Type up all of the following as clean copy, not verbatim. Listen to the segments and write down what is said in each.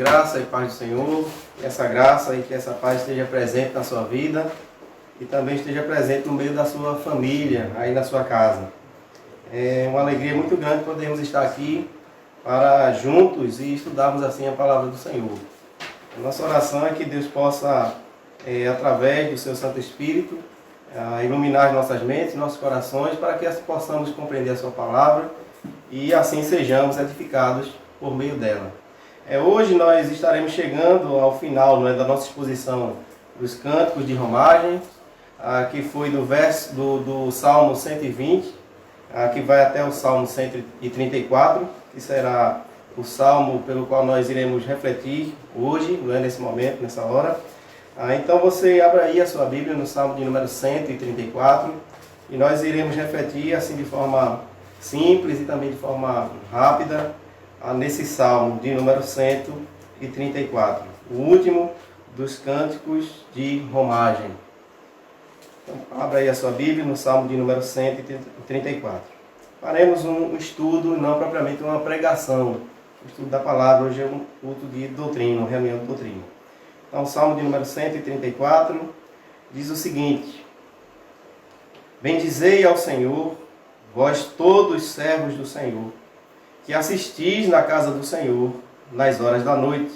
graça e paz do Senhor, que essa graça e que essa paz esteja presente na sua vida e também esteja presente no meio da sua família, aí na sua casa. É uma alegria muito grande podermos estar aqui para juntos e estudarmos assim a palavra do Senhor. A nossa oração é que Deus possa, através do seu Santo Espírito, iluminar as nossas mentes, nossos corações, para que possamos compreender a sua palavra e assim sejamos edificados por meio dela. Hoje nós estaremos chegando ao final da nossa exposição dos cânticos de romagem, que foi do Salmo 120, que vai até o Salmo 134, que será o Salmo pelo qual nós iremos refletir hoje, nesse momento, nessa hora. Então você abra aí a sua Bíblia no Salmo de número 134 e nós iremos refletir assim de forma simples e também de forma rápida nesse Salmo de número 134, o último dos cânticos de romagem. Então, abra aí a sua Bíblia no Salmo de número 134. Faremos um estudo, não propriamente uma pregação. O estudo da palavra hoje é um culto de doutrina, uma reunião de doutrina. Então, o Salmo de número 134 diz o seguinte: Bendizei ao Senhor, vós todos servos do Senhor, que assistis na casa do Senhor nas horas da noite.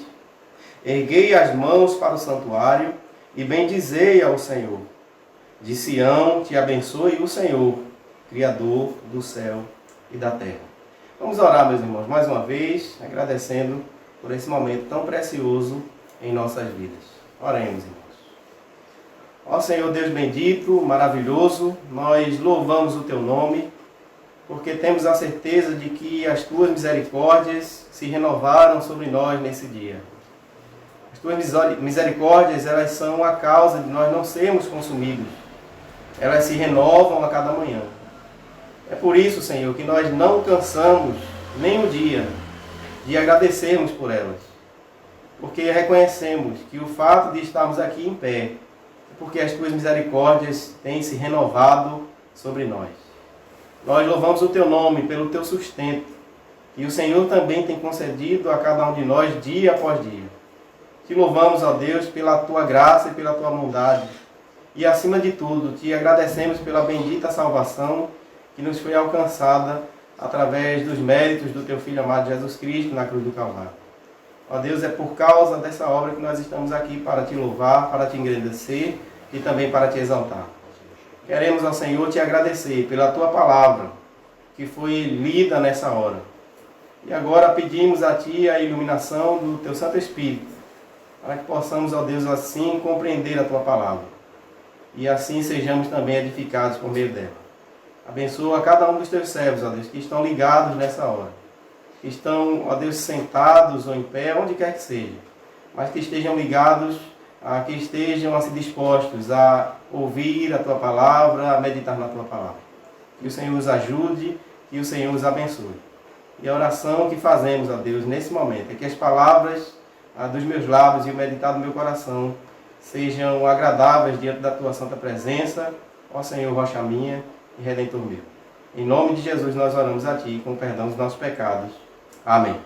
Erguei as mãos para o santuário e bendizei ao Senhor. De Sião te abençoe o Senhor, Criador do céu e da terra. Vamos orar, meus irmãos, mais uma vez, agradecendo por esse momento tão precioso em nossas vidas. Oremos, irmãos. Ó Senhor Deus bendito, maravilhoso, nós louvamos o Teu nome, porque temos a certeza de que as Tuas misericórdias se renovaram sobre nós nesse dia. As Tuas misericórdias, elas são a causa de nós não sermos consumidos. Elas se renovam a cada manhã. É por isso, Senhor, que nós não cansamos nem um dia de agradecermos por elas. Porque reconhecemos que o fato de estarmos aqui em pé é porque as Tuas misericórdias têm se renovado sobre nós. Nós louvamos o Teu nome pelo Teu sustento, e o Senhor também tem concedido a cada um de nós dia após dia. Te louvamos, ó Deus, pela Tua graça e pela Tua bondade, e acima de tudo, Te agradecemos pela bendita salvação que nos foi alcançada através dos méritos do Teu Filho amado Jesus Cristo na cruz do Calvário. Ó Deus, é por causa dessa obra que nós estamos aqui para Te louvar, para Te engrandecer e também para Te exaltar. Queremos ao Senhor Te agradecer pela Tua palavra, que foi lida nessa hora. E agora pedimos a Ti a iluminação do Teu Santo Espírito, para que possamos, ó Deus, assim compreender a Tua palavra. E assim sejamos também edificados por meio dela. Abençoa cada um dos Teus servos, ó Deus, que estão ligados nessa hora. Que estão, ó Deus, sentados ou em pé, onde quer que seja. Mas que estejam ligados, que estejam assim dispostos a ouvir a Tua palavra, a meditar na Tua palavra. Que o Senhor os ajude, que o Senhor os abençoe. E a oração que fazemos, ó Deus, nesse momento, é que as palavras dos meus lábios e o meditar do meu coração sejam agradáveis diante da Tua santa presença, ó Senhor, rocha minha e Redentor meu. Em nome de Jesus nós oramos a Ti, com o perdão dos nossos pecados. Amém.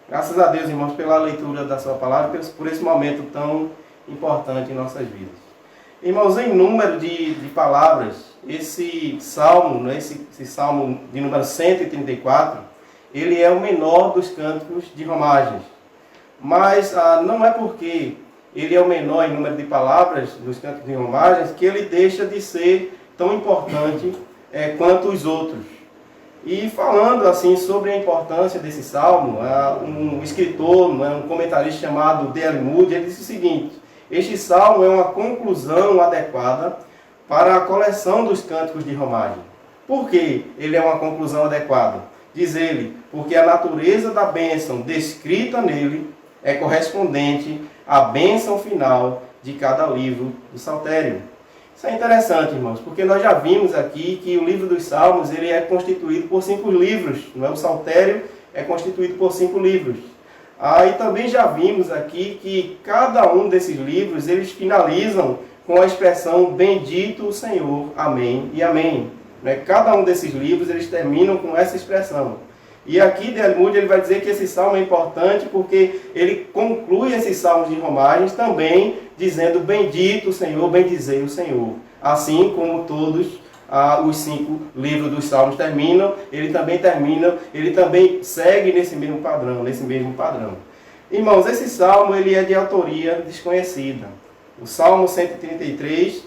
Graças a Deus, irmãos, pela leitura da Sua palavra, por esse momento tão importante em nossas vidas. Irmãos, em número de palavras, esse salmo, esse salmo de número 134, ele é o menor dos cânticos de romagens. Mas não é porque ele é o menor em número de palavras dos cânticos de romagens que ele deixa de ser tão importante quanto os outros. E falando assim sobre a importância desse salmo, um escritor, um comentarista chamado D.L. Moody, ele disse o seguinte: este salmo é uma conclusão adequada para a coleção dos cânticos de romagem. Por que ele é uma conclusão adequada? Diz ele, porque a natureza da bênção descrita nele é correspondente à bênção final de cada livro do Saltério. Isso é interessante, irmãos, porque nós já vimos aqui que o livro dos Salmos ele é constituído por 5 livros, não é? O Saltério é constituído por 5 livros. E também já vimos aqui que cada um desses livros eles finalizam com a expressão bendito o Senhor, amém e amém. Cada um desses livros eles terminam com essa expressão. E aqui, D.L. Moody, ele vai dizer que esse salmo é importante porque ele conclui esses salmos de romagens também dizendo: bendito o Senhor, bendizei o Senhor. Assim como todos os 5 livros dos salmos terminam, ele também segue nesse mesmo padrão. Irmãos, esse salmo ele é de autoria desconhecida. O Salmo 133,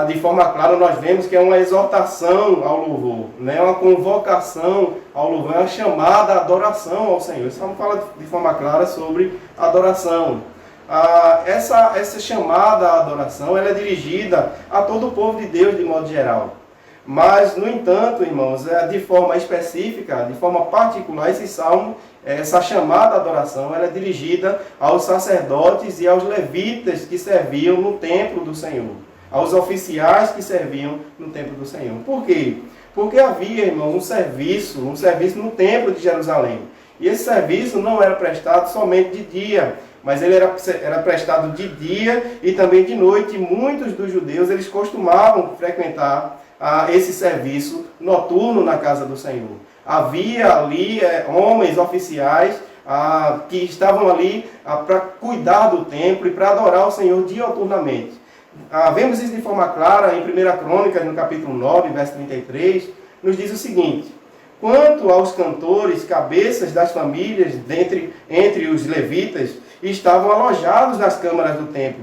de forma clara, nós vemos que é uma exortação ao louvor, né? Uma convocação ao louvor, é uma chamada à adoração ao Senhor. O Salmo fala de forma clara sobre adoração. Essa chamada à adoração ela é dirigida a todo o povo de Deus de modo geral. Mas, no entanto, irmãos, de forma específica, de forma particular, esse salmo, essa chamada à adoração, ela é dirigida aos sacerdotes e aos levitas que serviam no templo do Senhor, aos oficiais que serviam no templo do Senhor. Por quê? Porque havia, irmãos, um serviço no templo de Jerusalém. E esse serviço não era prestado somente de dia, mas ele era prestado de dia e também de noite. E muitos dos judeus eles costumavam frequentar esse serviço noturno na casa do Senhor. Havia ali homens oficiais que estavam ali para cuidar do templo e para adorar o Senhor dioturnamente. Vemos isso de forma clara em 1 Crônicas, no capítulo 9, verso 33, nos diz o seguinte: quanto aos cantores, cabeças das famílias entre os levitas, estavam alojados nas câmaras do templo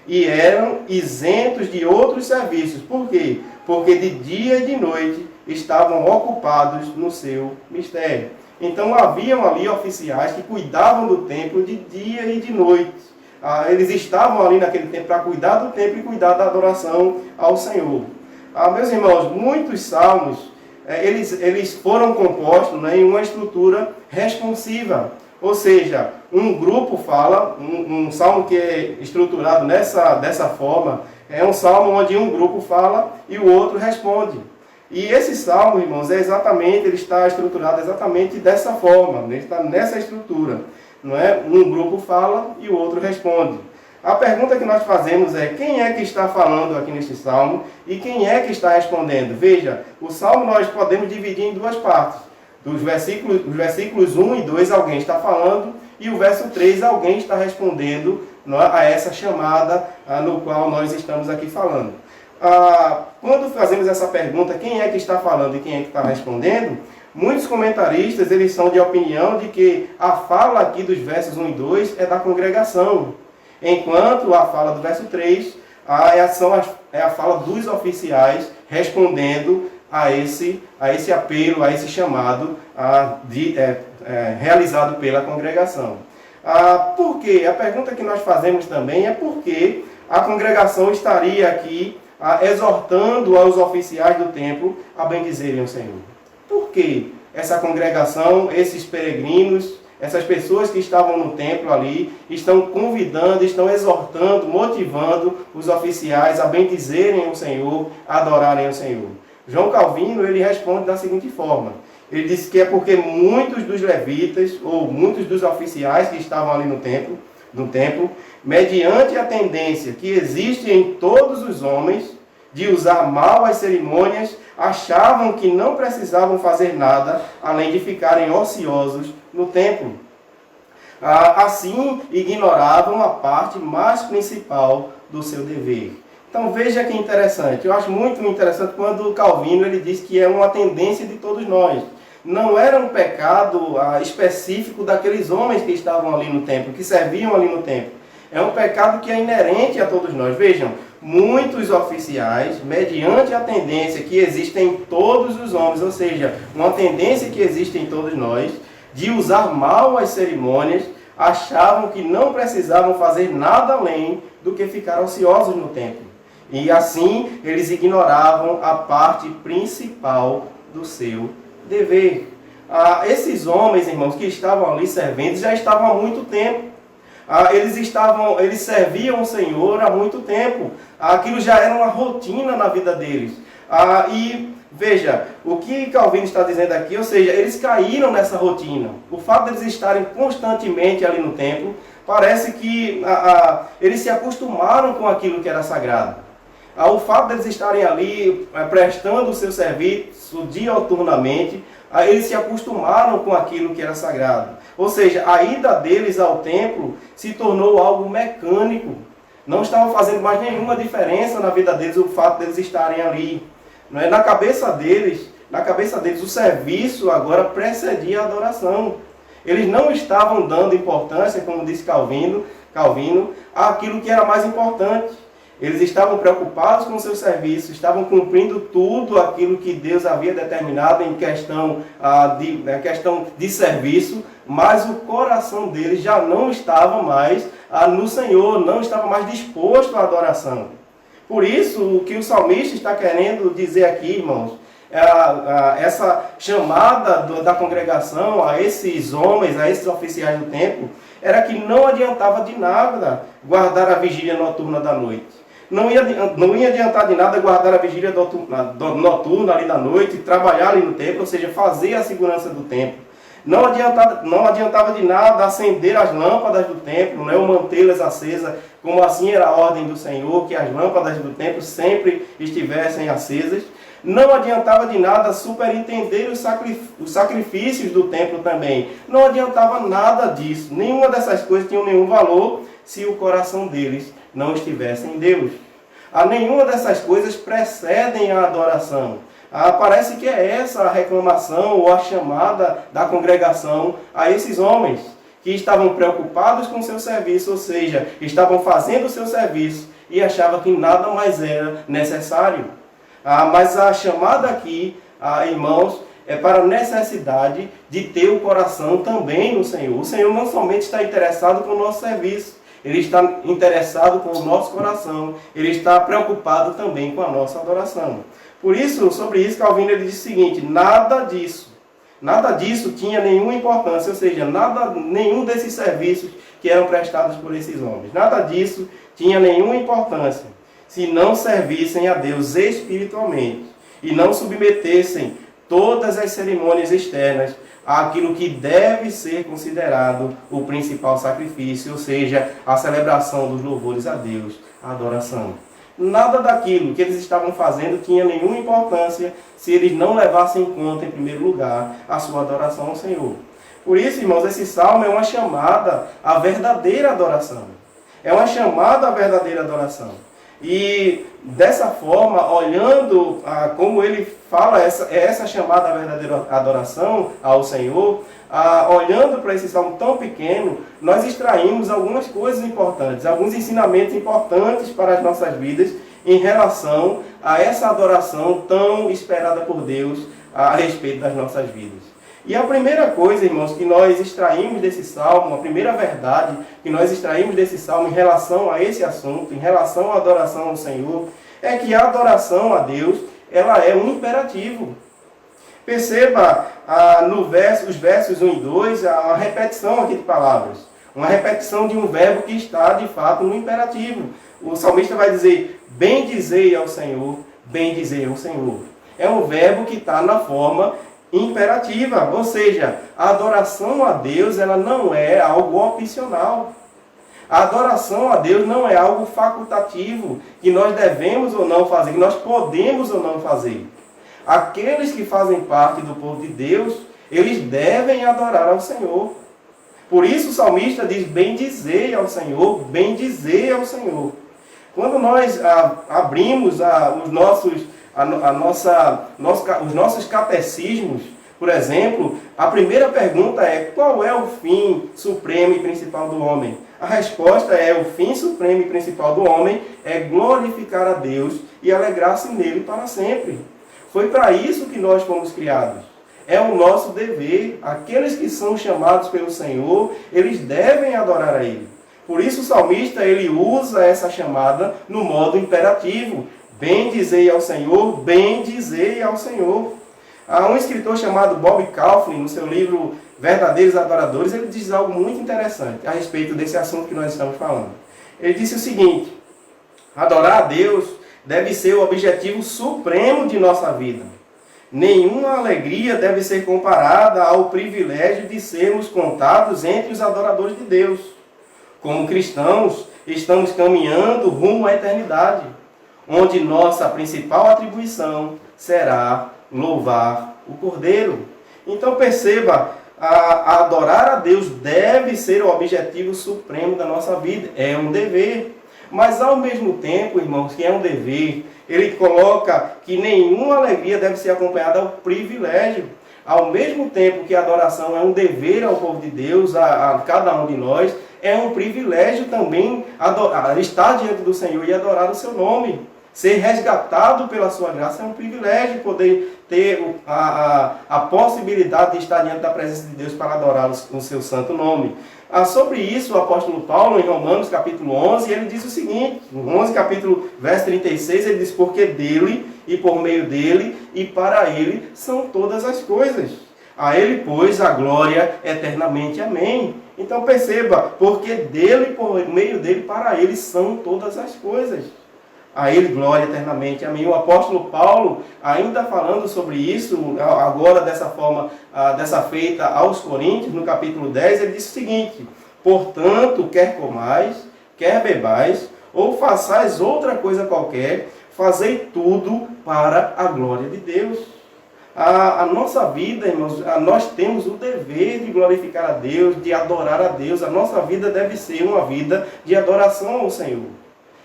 e eram isentos de outros serviços. Por quê? Porque de dia e de noite estavam ocupados no seu mistério. Então haviam ali oficiais que cuidavam do templo de dia e de noite. Eles estavam ali naquele tempo para cuidar do templo e cuidar da adoração ao Senhor. Meus irmãos, muitos salmos, eles foram compostos, né, em uma estrutura responsiva. Ou seja, um grupo fala, um salmo que é estruturado dessa forma, é um salmo onde um grupo fala e o outro responde. E esse salmo, irmãos, ele está estruturado exatamente dessa forma, ele está nessa estrutura. Não é? Um grupo fala e o outro responde. A pergunta que nós fazemos é: quem é que está falando aqui neste salmo e quem é que está respondendo? Veja, o salmo nós podemos dividir em duas partes. Os versículos 1 e 2 alguém está falando e o verso 3 alguém está respondendo a essa chamada no qual nós estamos aqui falando. Quando fazemos essa pergunta, quem é que está falando e quem é que está respondendo, muitos comentaristas eles são de opinião de que a fala aqui dos versos 1 e 2 é da congregação, enquanto a fala do verso 3 é a fala dos oficiais respondendo a esse apelo, a esse chamado realizado pela congregação. Por quê? A pergunta que nós fazemos também é por que a congregação estaria aqui exortando aos oficiais do templo a bendizerem o Senhor. Por que essa congregação, esses peregrinos, essas pessoas que estavam no templo ali, estão convidando, estão exortando, motivando os oficiais a bendizerem o Senhor, a adorarem o Senhor? João Calvino, ele responde da seguinte forma: ele diz que é porque muitos dos levitas, ou muitos dos oficiais que estavam ali no templo, mediante a tendência que existe em todos os homens de usar mal as cerimônias, achavam que não precisavam fazer nada além de ficarem ociosos no templo. Assim, ignoravam a parte mais principal do seu dever. Então veja que interessante, eu acho muito interessante quando Calvino ele diz que é uma tendência de todos nós. Não era um pecado específico daqueles homens que estavam ali no templo, que serviam ali no templo. É um pecado que é inerente a todos nós. Vejam, muitos oficiais, mediante a tendência que existe em todos os homens, ou seja, uma tendência que existe em todos nós, de usar mal as cerimônias, achavam que não precisavam fazer nada além do que ficar ociosos no templo. E assim, eles ignoravam a parte principal do seu dever. Esses homens, irmãos, que estavam ali servindo, já estavam há muito tempo. Eles serviam o Senhor há muito tempo. Aquilo já era uma rotina na vida deles. E veja, o que Calvino está dizendo aqui, ou seja, eles caíram nessa rotina. O fato de eles estarem constantemente ali no templo, parece que eles se acostumaram com aquilo que era sagrado. O fato deles estarem ali prestando o seu serviço dioturnamente, eles se acostumaram com aquilo que era sagrado. Ou seja, a ida deles ao templo se tornou algo mecânico. Não estava fazendo mais nenhuma diferença na vida deles o fato deles estarem ali. Não é? Na cabeça deles, o serviço agora precedia a adoração. Eles não estavam dando importância, como disse Calvino, àquilo que era mais importante. Eles estavam preocupados com o seu serviço, estavam cumprindo tudo aquilo que Deus havia determinado em questão de serviço, mas o coração deles já não estava mais no Senhor, não estava mais disposto à adoração. Por isso, o que o salmista está querendo dizer aqui, irmãos, essa chamada da congregação a esses homens, a esses oficiais do templo, era que não adiantava de nada guardar a vigília noturna da noite. Não ia adiantar de nada guardar a vigília noturna ali da noite, trabalhar ali no templo, ou seja, fazer a segurança do templo. Não adiantava de nada acender as lâmpadas do templo, né, ou mantê-las acesas, como assim era a ordem do Senhor, que as lâmpadas do templo sempre estivessem acesas. Não adiantava de nada superintender os sacrifícios do templo também. Não adiantava nada disso. Nenhuma dessas coisas tinha nenhum valor se o coração deles não estivesse em Deus. Nenhuma dessas coisas precedem a adoração. Parece que é essa a reclamação ou a chamada da congregação a esses homens que estavam preocupados com o seu serviço, ou seja, estavam fazendo o seu serviço e achavam que nada mais era necessário. Mas a chamada aqui, irmãos, é para a necessidade de ter o coração também no Senhor. O Senhor não somente está interessado com o nosso serviço, Ele está interessado com o nosso coração, Ele está preocupado também com a nossa adoração. Por isso, sobre isso, Calvino ele diz o seguinte: nada disso tinha nenhuma importância, ou seja, nenhum desses serviços que eram prestados por esses homens, nada disso tinha nenhuma importância se não servissem a Deus espiritualmente e não submetessem todas as cerimônias externas àquilo que deve ser considerado o principal sacrifício, ou seja, a celebração dos louvores a Deus, a adoração. Nada daquilo que eles estavam fazendo tinha nenhuma importância se eles não levassem em conta, em primeiro lugar, a sua adoração ao Senhor. Por isso, irmãos, esse salmo é uma chamada à verdadeira adoração. É uma chamada à verdadeira adoração. E dessa forma, olhando como ele fala essa chamada à verdadeira adoração ao Senhor, olhando para esse salmo tão pequeno, nós extraímos algumas coisas importantes, alguns ensinamentos importantes para as nossas vidas em relação a essa adoração tão esperada por Deus a respeito das nossas vidas. E a primeira coisa, irmãos, que nós extraímos desse salmo, a primeira verdade que nós extraímos desse salmo em relação a esse assunto, em relação à adoração ao Senhor, é que a adoração a Deus, ela é um imperativo. Perceba os versos 1 e 2, a repetição aqui de palavras. Uma repetição de um verbo que está, de fato, no imperativo. O salmista vai dizer: bendizei ao Senhor, bendizei ao Senhor. É um verbo que está na forma imperativa, ou seja, a adoração a Deus ela não é algo opcional. A adoração a Deus não é algo facultativo, que nós devemos ou não fazer, que nós podemos ou não fazer. Aqueles que fazem parte do povo de Deus, eles devem adorar ao Senhor. Por isso o salmista diz: bendizei ao Senhor, bendizei ao Senhor. Quando nós abrimos os nossos catecismos, por exemplo, a primeira pergunta é: qual é o fim supremo e principal do homem? A resposta é: o fim supremo e principal do homem é glorificar a Deus e alegrar-se nele para sempre. Foi para isso que nós fomos criados. É o nosso dever. Aqueles que são chamados pelo Senhor, eles devem adorar a Ele. Por isso o salmista ele usa essa chamada no modo imperativo. Bendizei ao Senhor, bendizei ao Senhor. Há um escritor chamado Bob Kauflin, no seu livro Verdadeiros Adoradores, ele diz algo muito interessante a respeito desse assunto que nós estamos falando. Ele disse o seguinte: adorar a Deus deve ser o objetivo supremo de nossa vida. Nenhuma alegria deve ser comparada ao privilégio de sermos contados entre os adoradores de Deus. Como cristãos, estamos caminhando rumo à eternidade, onde nossa principal atribuição será louvar o Cordeiro. Então perceba, adorar a Deus deve ser o objetivo supremo da nossa vida, é um dever. Mas ao mesmo tempo, irmãos, que é um dever, ele coloca que nenhuma alegria deve ser acompanhada ao privilégio. Ao mesmo tempo que a adoração é um dever ao povo de Deus, a cada um de nós, é um privilégio também estar diante do Senhor e adorar o seu nome. Ser resgatado pela sua graça é um privilégio, poder ter a possibilidade de estar diante da presença de Deus para adorar o seu santo nome. Sobre isso, o apóstolo Paulo, em Romanos capítulo 11, ele diz o seguinte, no 11 capítulo, verso 36, ele diz: porque dele, e por meio dele, e para ele, são todas as coisas. A ele, pois, a glória eternamente. Amém. Então perceba, porque dele, por meio dele, para ele, são todas as coisas. A ele glória eternamente. Amém. O apóstolo Paulo, ainda falando sobre isso, agora dessa forma, dessa feita aos Coríntios, no capítulo 10, ele diz o seguinte: portanto, quer comais, quer bebais, ou façais outra coisa qualquer, fazei tudo para a glória de Deus. A nossa vida, irmãos, nós temos o dever de glorificar a Deus, de adorar a Deus. A nossa vida deve ser uma vida de adoração ao Senhor.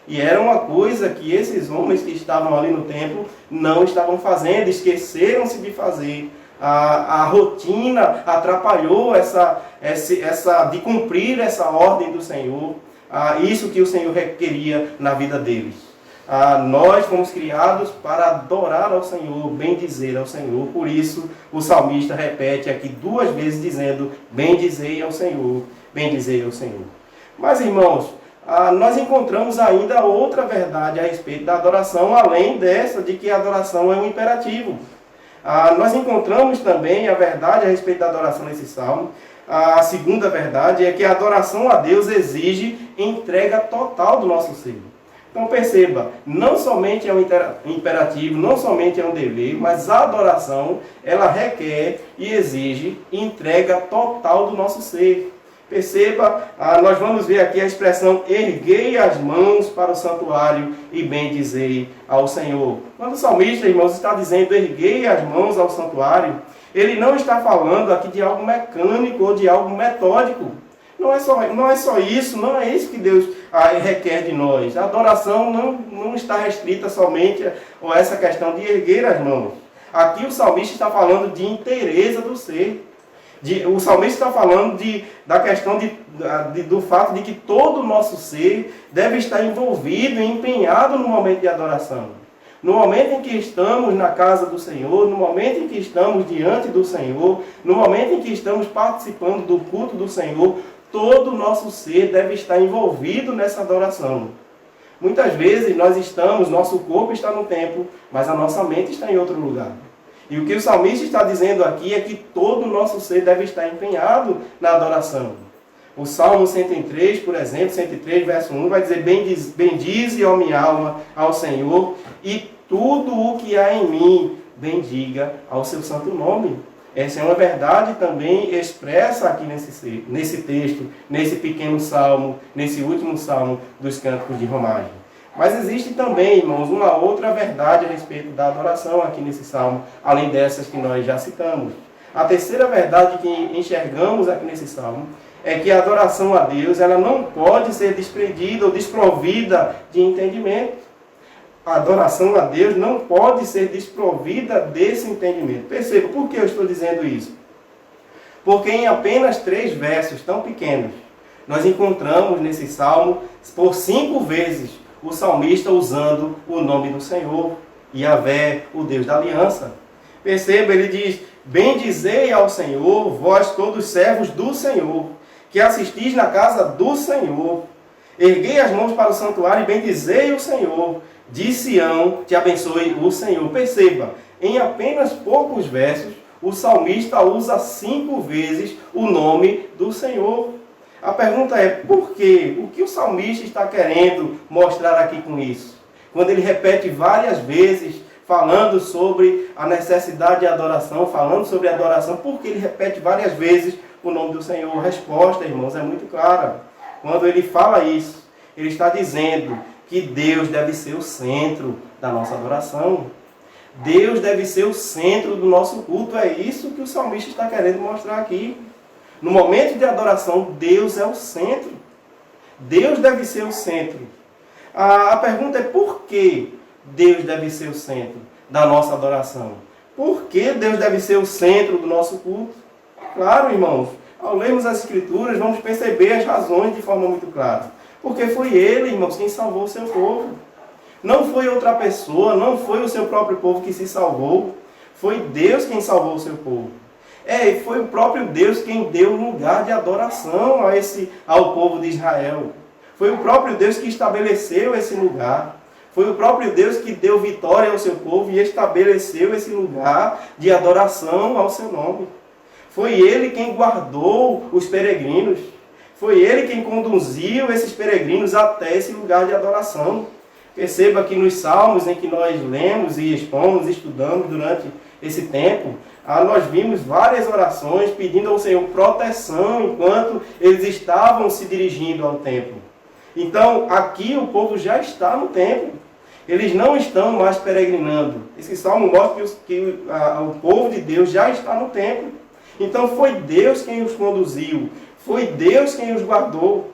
E era uma coisa que esses homens que estavam ali no templo não estavam fazendo, esqueceram-se de fazer. A rotina atrapalhou de cumprir essa ordem do Senhor, isso que o Senhor requeria na vida deles. Nós fomos criados para adorar ao Senhor, bendizer ao Senhor. Por isso o salmista repete aqui 2 vezes dizendo: bendizei ao Senhor, bendizei ao Senhor. Mas, irmãos, nós encontramos ainda outra verdade a respeito da adoração, além dessa de que a adoração é um imperativo. Nós encontramos também a verdade a respeito da adoração nesse salmo. A segunda verdade é que a adoração a Deus exige entrega total do nosso ser. Então perceba, não somente é um imperativo, não somente é um dever, mas a adoração, ela requer e exige entrega total do nosso ser. Perceba, nós vamos ver aqui a expressão: erguei as mãos para o santuário e bendizei ao Senhor. Quando o salmista, irmãos, está dizendo erguei as mãos ao santuário, ele não está falando aqui de algo mecânico ou de algo metódico. Não é só isso, não é isso que Deus requer de nós. A adoração não está restrita somente a essa questão de erguer as mãos. Aqui o salmista está falando de inteireza do ser. O salmista está falando da questão do fato de que todo o nosso ser deve estar envolvido e empenhado no momento de adoração. No momento em que estamos na casa do Senhor, no momento em que estamos diante do Senhor, no momento em que estamos participando do culto do Senhor, todo o nosso ser deve estar envolvido nessa adoração. Muitas vezes nosso corpo está no templo, mas a nossa mente está em outro lugar. E o que o salmista está dizendo aqui é que todo o nosso ser deve estar empenhado na adoração. O Salmo 103, por exemplo, 103, verso 1, vai dizer: bendize, ó minha alma, ao Senhor, e tudo o que há em mim, bendiga ao seu santo nome. Essa é uma verdade também expressa aqui nesse texto, nesse pequeno salmo, nesse último salmo dos cânticos de romagem. Mas existe também, irmãos, uma outra verdade a respeito da adoração aqui nesse salmo, além dessas que nós já citamos. A terceira verdade que enxergamos aqui nesse salmo é que a adoração a Deus, ela não pode ser desprendida ou desprovida de entendimento. A adoração a Deus não pode ser desprovida desse entendimento. Perceba, por que eu estou dizendo isso? Porque em apenas 3 versos tão pequenos, nós encontramos nesse salmo, por 5 vezes, o salmista usando o nome do Senhor, Yahvé, o Deus da aliança. Perceba, ele diz: bendizei ao Senhor, vós todos servos do Senhor, que assistis na casa do Senhor. Erguei as mãos para o santuário e bendizei o Senhor. De Sião te abençoe o Senhor. Perceba, em apenas poucos versos, o salmista usa 5 vezes o nome do Senhor. A pergunta é: por quê? O que o salmista está querendo mostrar aqui com isso? Quando ele repete várias vezes, falando sobre a necessidade de adoração, falando sobre adoração, por que ele repete várias vezes o nome do Senhor? A resposta, irmãos, é muito clara. Quando ele fala isso, ele está dizendo que Deus deve ser o centro da nossa adoração. Deus deve ser o centro do nosso culto. É isso que o salmista está querendo mostrar aqui. No momento de adoração, Deus é o centro. Deus deve ser o centro. A pergunta é por que Deus deve ser o centro da nossa adoração? Por que Deus deve ser o centro do nosso culto? Claro, irmãos, ao lermos as Escrituras, vamos perceber as razões de forma muito clara. Porque foi Ele, irmãos, quem salvou o seu povo. Não foi outra pessoa, não foi o seu próprio povo que se salvou. Foi Deus quem salvou o seu povo. E foi o próprio Deus quem deu lugar de adoração ao povo de Israel. Foi o próprio Deus que estabeleceu esse lugar. Foi o próprio Deus que deu vitória ao seu povo e estabeleceu esse lugar de adoração ao seu nome. Foi Ele quem guardou os peregrinos. Foi Ele quem conduziu esses peregrinos até esse lugar de adoração. Perceba que nos salmos em que nós lemos e expomos, estudamos durante esse tempo, nós vimos várias orações pedindo ao Senhor proteção enquanto eles estavam se dirigindo ao templo. Então, aqui o povo já está no templo. Eles não estão mais peregrinando. Esse salmo mostra que o povo de Deus já está no templo. Então, foi Deus quem os conduziu. Foi Deus quem os guardou.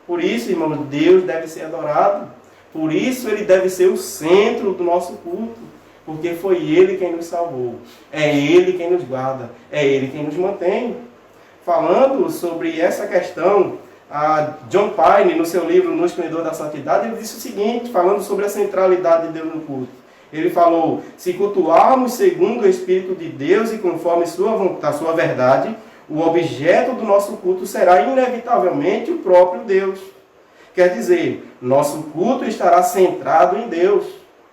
Por isso, irmãos, Deus deve ser adorado. Por isso, Ele deve ser o centro do nosso culto. Porque foi Ele quem nos salvou. É Ele quem nos guarda. É Ele quem nos mantém. Falando sobre essa questão, John Pine, no seu livro No Esplendor da Santidade, ele disse o seguinte, falando sobre a centralidade de Deus no culto. Ele falou: se cultuarmos segundo o Espírito de Deus e conforme a sua verdade, o objeto do nosso culto será inevitavelmente o próprio Deus. Quer dizer, nosso culto estará centrado em Deus.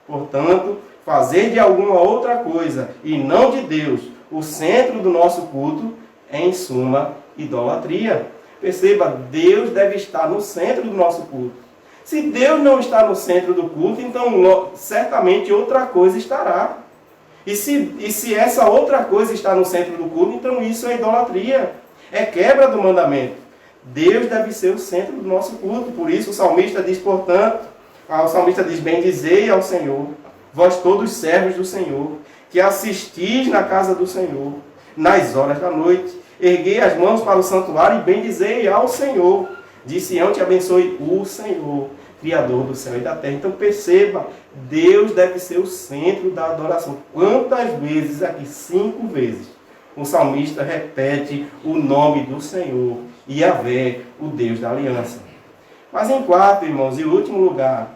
Portanto, fazer de alguma outra coisa e não de Deus o centro do nosso culto é, em suma, idolatria. Perceba, Deus deve estar no centro do nosso culto. Se Deus não está no centro do culto, então certamente outra coisa estará. E se essa outra coisa está no centro do culto, então isso é idolatria. É quebra do mandamento. Deus deve ser o centro do nosso culto. Por isso o salmista diz, portanto, bendizei ao Senhor, vós todos servos do Senhor, que assistis na casa do Senhor, nas horas da noite. Erguei as mãos para o santuário e bendizei ao Senhor. De Sião te abençoe o Senhor, Criador do céu e da terra. Então perceba, Deus deve ser o centro da adoração. Quantas vezes aqui? 5 vezes. O salmista repete o nome do Senhor, Yahvé, o Deus da aliança. Mas em quarto, irmãos, e último lugar,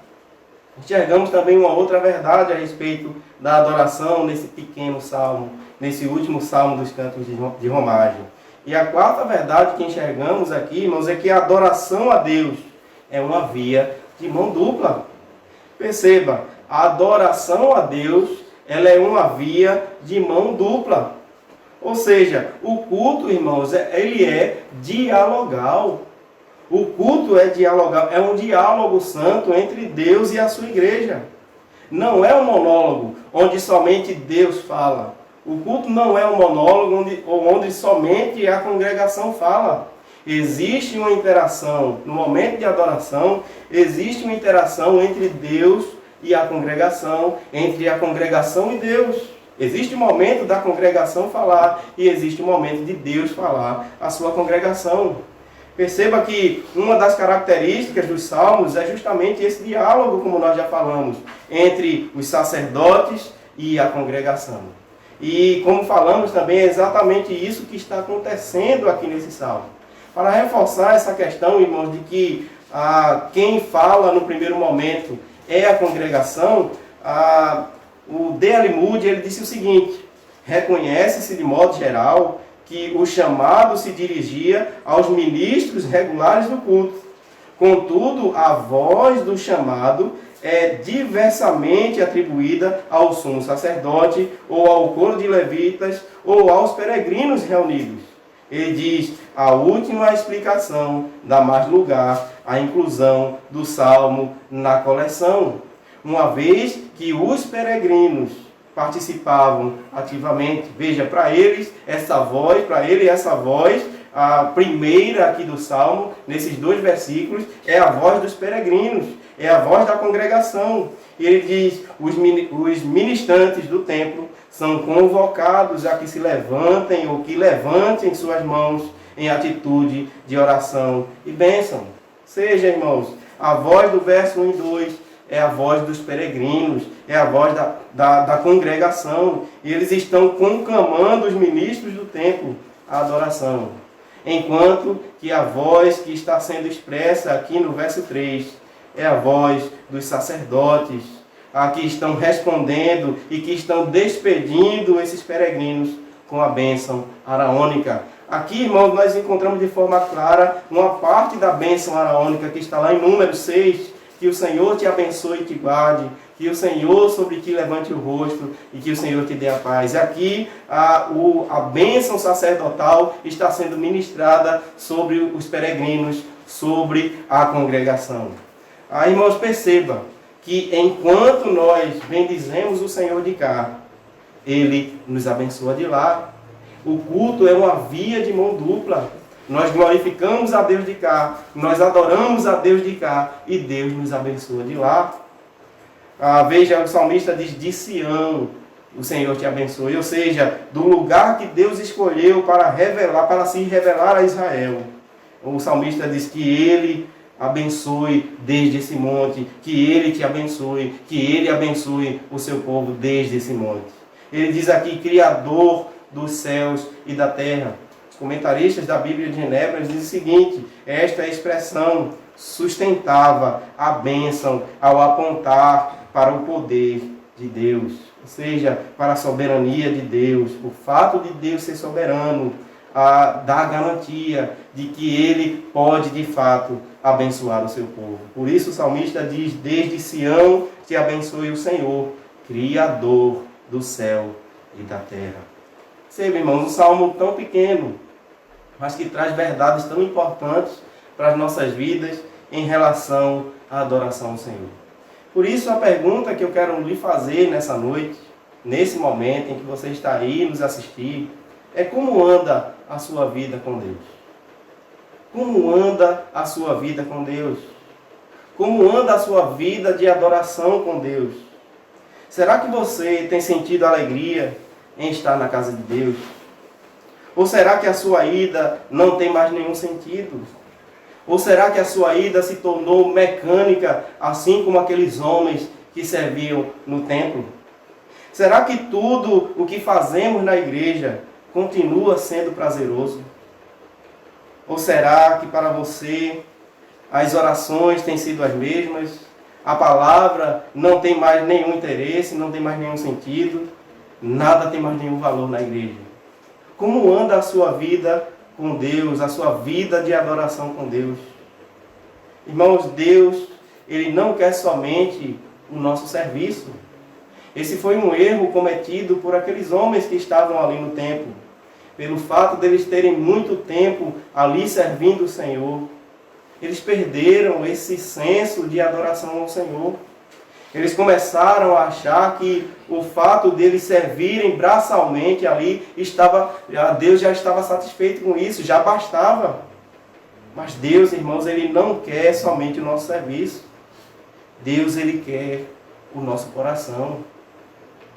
enxergamos também uma outra verdade a respeito da adoração nesse pequeno salmo, nesse último salmo dos cantos de romagem. E a quarta verdade que enxergamos aqui, irmãos, é que a adoração a Deus é uma via de mão dupla. Perceba, a adoração a Deus, ela é uma via de mão dupla. Ou seja, o culto, irmãos, ele é dialogal. O culto é dialogal, é um diálogo santo entre Deus e a sua igreja. Não é um monólogo onde somente Deus fala. O culto não é um monólogo onde somente a congregação fala. Existe uma interação, no momento de adoração, existe uma interação entre Deus e a congregação, entre a congregação e Deus. Existe o momento da congregação falar e existe o momento de Deus falar à sua congregação. Perceba que uma das características dos salmos é justamente esse diálogo, como nós já falamos, entre os sacerdotes e a congregação. E como falamos também, é exatamente isso que está acontecendo aqui nesse salmo. Para reforçar essa questão, irmãos, de que quem fala no primeiro momento é a congregação, o D.L. Moody ele disse o seguinte: reconhece-se de modo geral que o chamado se dirigia aos ministros regulares do culto. Contudo, a voz do chamado é diversamente atribuída ao sumo sacerdote, ou ao coro de levitas, ou aos peregrinos reunidos. Ele diz: a última explicação dá mais lugar à inclusão do salmo na coleção, uma vez que os peregrinos participavam ativamente. Veja, para ele essa voz, a primeira aqui do salmo, nesses 2 versículos, é a voz dos peregrinos. é a voz da congregação. E ele diz, os ministrantes do templo são convocados a que se levantem ou que levantem suas mãos em atitude de oração e bênção. Seja, irmãos, a voz do verso 1 e 2 é a voz dos peregrinos, é a voz da congregação. E eles estão conclamando os ministros do templo à adoração. Enquanto que a voz que está sendo expressa aqui no verso 3 é a voz dos sacerdotes, a que estão respondendo e que estão despedindo esses peregrinos com a bênção araônica. Aqui, irmãos, nós encontramos de forma clara uma parte da bênção araônica que está lá em Números 6, que o Senhor te abençoe e te guarde, que o Senhor sobre ti levante o rosto e que o Senhor te dê a paz. Aqui a bênção sacerdotal está sendo ministrada sobre os peregrinos, sobre a congregação. Irmãos, perceba que enquanto nós bendizemos o Senhor de cá, Ele nos abençoa de lá. O culto é uma via de mão dupla. Nós glorificamos a Deus de cá, nós adoramos a Deus de cá e Deus nos abençoa de lá. Veja, o salmista diz, de Sião o Senhor te abençoe, ou seja, do lugar que Deus escolheu para se revelar a Israel. O salmista diz que Ele abençoe desde esse monte, que Ele te abençoe, que Ele abençoe o seu povo desde esse monte. Ele diz aqui, Criador dos céus e da terra. Os comentaristas da Bíblia de Genebra dizem o seguinte, esta expressão sustentava a bênção ao apontar para o poder de Deus, ou seja, para a soberania de Deus. O fato de Deus ser soberano dá a garantia de que Ele pode, de fato, abençoar o seu povo. Por isso o salmista diz, desde Sião te abençoe o Senhor, Criador do céu e da terra. Perceba, irmãos, um salmo tão pequeno, mas que traz verdades tão importantes para as nossas vidas em relação à adoração ao Senhor. Por isso, a pergunta que eu quero lhe fazer nessa noite, nesse momento em que você está aí nos assistir, é como anda a sua vida com Deus? Como anda a sua vida com Deus? Como anda a sua vida de adoração com Deus? Será que você tem sentido alegria em estar na casa de Deus? Ou será que a sua ida não tem mais nenhum sentido? Ou será que a sua ida se tornou mecânica, assim como aqueles homens que serviam no templo? Será que tudo o que fazemos na igreja continua sendo prazeroso? Ou será que para você as orações têm sido as mesmas? A palavra não tem mais nenhum interesse, não tem mais nenhum sentido? Nada tem mais nenhum valor na igreja? Como anda a sua vida com Deus, a sua vida de adoração com Deus? Irmãos, Deus, Ele não quer somente o nosso serviço. Esse foi um erro cometido por aqueles homens que estavam ali no templo. Pelo fato deles terem muito tempo ali servindo o Senhor, eles perderam esse senso de adoração ao Senhor. Eles começaram a achar que o fato deles servirem braçalmente ali, Deus já estava satisfeito com isso, já bastava. Mas Deus, irmãos, Ele não quer somente o nosso serviço. Deus, Ele quer o nosso coração.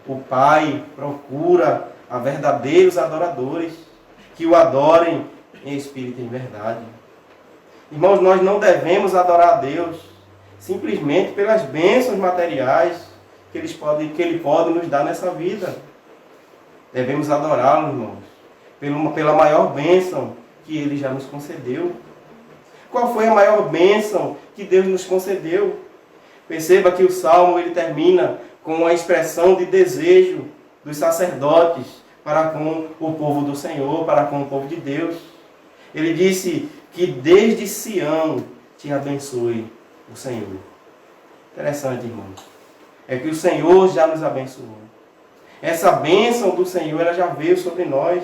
O Pai procura a verdadeiros adoradores, que o adorem em espírito e em verdade. Irmãos, nós não devemos adorar a Deus simplesmente pelas bênçãos materiais que Ele pode nos dar nessa vida. Devemos adorá-lo, irmãos, pela maior bênção que Ele já nos concedeu. Qual foi a maior bênção que Deus nos concedeu? Perceba que o Salmo ele termina com a expressão de desejo dos sacerdotes para com o povo do Senhor, para com o povo de Deus. Ele disse que desde Sião te abençoe o Senhor. Interessante, irmãos. É que o Senhor já nos abençoou. Essa bênção do Senhor ela já veio sobre nós.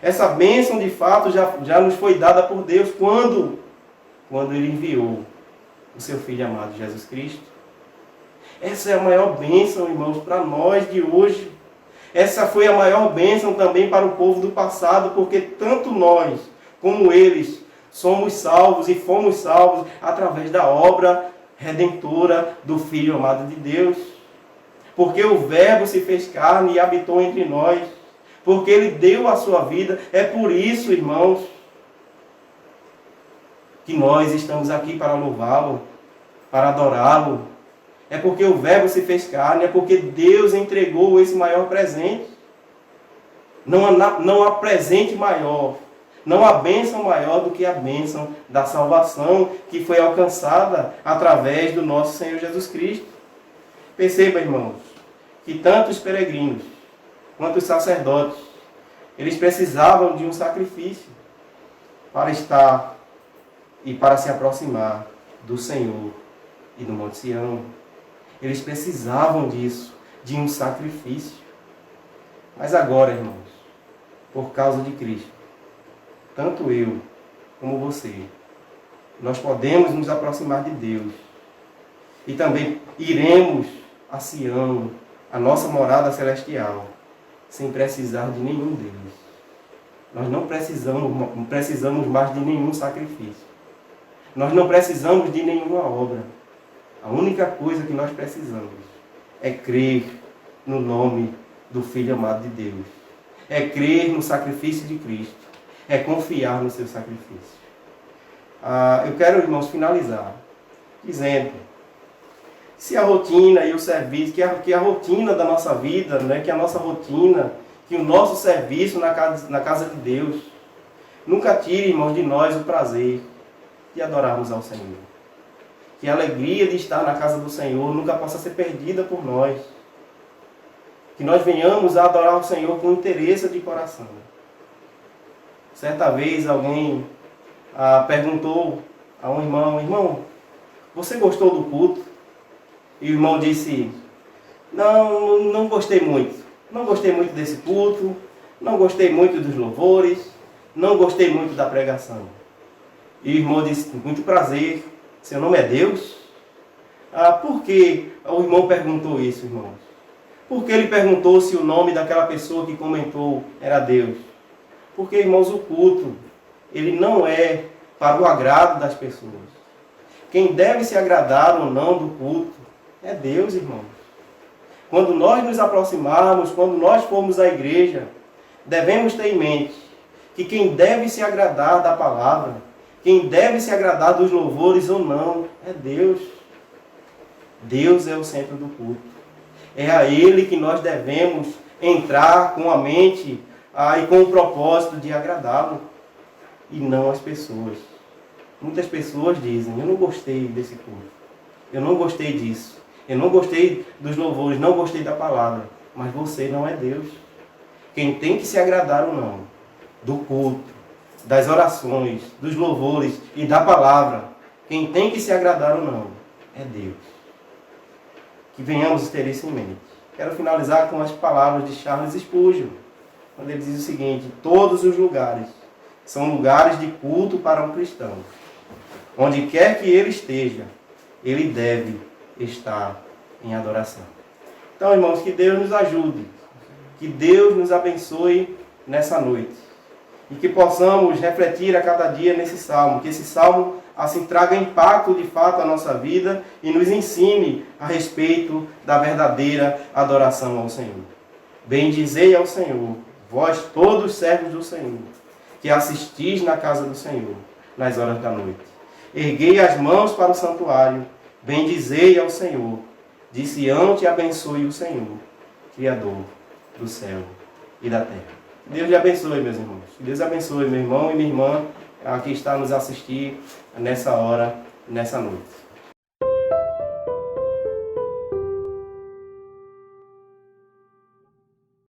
Essa bênção de fato já nos foi dada por Deus quando Ele enviou o seu Filho amado Jesus Cristo. Essa é a maior bênção, irmãos, para nós de hoje. Essa foi a maior bênção também para o povo do passado, porque tanto nós como eles somos salvos e fomos salvos através da obra redentora do Filho amado de Deus. Porque o Verbo se fez carne e habitou entre nós. Porque Ele deu a sua vida. É por isso, irmãos, que nós estamos aqui para louvá-lo, para adorá-lo. É porque o Verbo se fez carne, é porque Deus entregou esse maior presente. Não há presente maior, não há bênção maior do que a bênção da salvação que foi alcançada através do nosso Senhor Jesus Cristo. Perceba, irmãos, que tanto os peregrinos quanto os sacerdotes, eles precisavam de um sacrifício para estar e para se aproximar do Senhor e do Monte Sião. Eles precisavam disso, de um sacrifício. Mas agora, irmãos, por causa de Cristo, tanto eu como você, nós podemos nos aproximar de Deus. E também iremos a Sião, a nossa morada celestial, sem precisar de nenhum deles. Nós não precisamos mais de nenhum sacrifício. Nós não precisamos de nenhuma obra. A única coisa que nós precisamos é crer no nome do Filho amado de Deus. É crer no sacrifício de Cristo. É confiar no seu sacrifício. Eu quero, irmãos, finalizar dizendo: se a rotina e o serviço, que a rotina da nossa vida, né, que a nossa rotina, que o nosso serviço na casa de Deus, nunca tire, irmãos, de nós o prazer de adorarmos ao Senhor. Que a alegria de estar na casa do Senhor nunca possa ser perdida por nós. Que nós venhamos a adorar o Senhor com interesse de coração. Certa vez alguém perguntou a um irmão: irmão, você gostou do culto? E o irmão disse: não gostei muito. Não gostei muito desse culto, não gostei muito dos louvores, não gostei muito da pregação. E o irmão disse: muito prazer, seu nome é Deus? Por que o irmão perguntou isso, irmãos? Porque ele perguntou se o nome daquela pessoa que comentou era Deus. Porque, irmãos, o culto, ele não é para o agrado das pessoas. Quem deve se agradar ou não do culto é Deus, irmãos. Quando nós nos aproximarmos, quando nós formos à igreja, devemos ter em mente que quem deve se agradar da palavra, quem deve se agradar dos louvores ou não, é Deus. Deus é o centro do culto. É a Ele que nós devemos entrar com a mente e com o propósito de agradá-lo, e não as pessoas. Muitas pessoas dizem: eu não gostei desse culto, eu não gostei disso, eu não gostei dos louvores, não gostei da palavra. Mas você não é Deus. Quem tem que se agradar ou não do culto, das orações, dos louvores e da palavra, quem tem que se agradar ou não é Deus. Que venhamos ter isso em mente. Quero finalizar com as palavras de Charles Spurgeon, quando ele diz o seguinte: todos os lugares são lugares de culto para um cristão. Onde quer que ele esteja, ele deve estar em adoração. Então, irmãos, que Deus nos ajude, que Deus nos abençoe nessa noite, e que possamos refletir a cada dia nesse salmo, que esse salmo assim traga impacto de fato à nossa vida e nos ensine a respeito da verdadeira adoração ao Senhor. Bendizei ao Senhor, vós todos servos do Senhor, que assistis na casa do Senhor, nas horas da noite. Erguei as mãos para o santuário, bendizei ao Senhor. De Sião te abençoe o Senhor, Criador do céu e da terra. Que Deus lhe abençoe, meus irmãos. Que Deus abençoe meu irmão e minha irmã que está nos assistir nessa hora, nessa noite.